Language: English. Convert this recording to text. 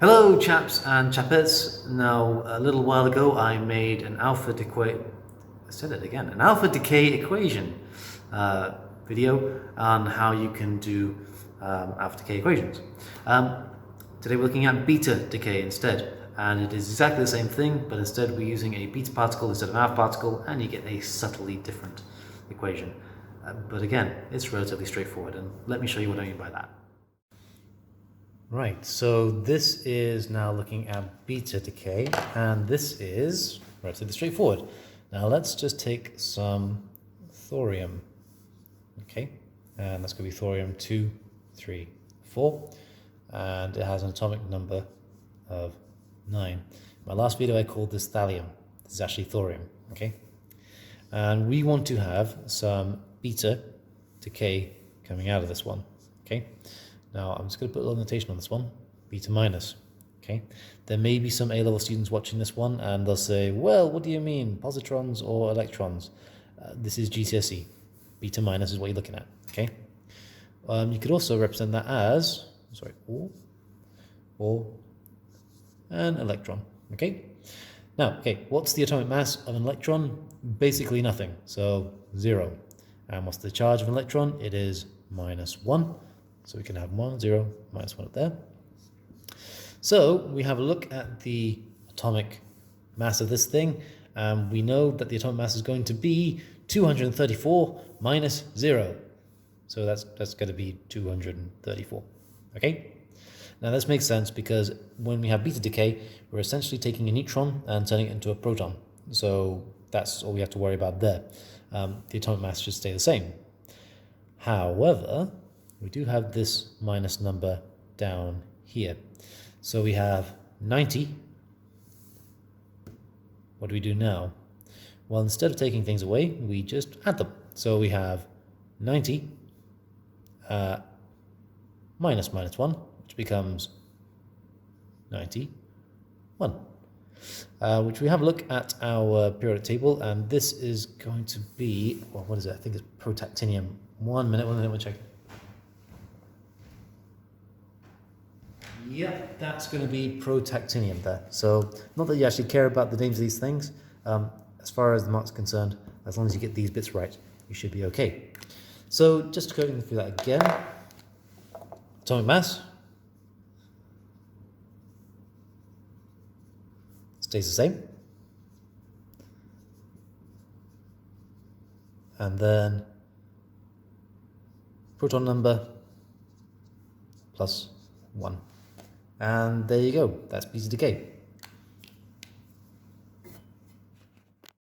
Hello chaps and chapettes. Now a little while ago I made an alpha decay equation video on how you can do alpha decay equations. Today we're looking at beta decay instead, and it is exactly the same thing, but instead we're using a beta particle instead of an alpha particle, and you get a subtly different equation. But again, it's relatively straightforward, and let me show you what I mean by that. Right, so this is now looking at beta decay, and this is relatively straightforward. Now let's just take some thorium, okay, and that's going to be thorium 2, 3, 4, and it has an atomic number of 9. In my last video I called this thallium. This is actually thorium, okay, and we want to have some beta decay coming out of this one, okay. Now, I'm just going to put a little notation on this one, beta minus, okay? There may be some A-level students watching this one, and they'll say, well, what do you mean, positrons or electrons? This is GCSE. Beta minus is what you're looking at, okay? You could also represent that as, or an electron, okay? Now, okay, what's the atomic mass of an electron? Basically nothing, so 0. And what's the charge of an electron? It is -1. So we can have 1, 0, -1 up there. So we have a look at the atomic mass of this thing, and we know that the atomic mass is going to be 234 minus 0. So that's going to be 234, okay? Now this makes sense because when we have beta decay, we're essentially taking a neutron and turning it into a proton. So that's all we have to worry about there. The atomic mass should stay the same. However, we do have this minus number down here. So we have 90. What do we do now? Well, instead of taking things away, we just add them. So we have 90 minus -1, which becomes 91. Which we have a look at our periodic table, and this is going to be, well, what is it? I think it's protactinium. One minute, we'll check. Yep, that's going to be protactinium there. So, not that you actually care about the names of these things. As far as the mark's concerned, as long as you get these bits right, you should be okay. So, just going through that again. Atomic mass stays the same. And then proton number plus 1. And there you go, that's beta decay.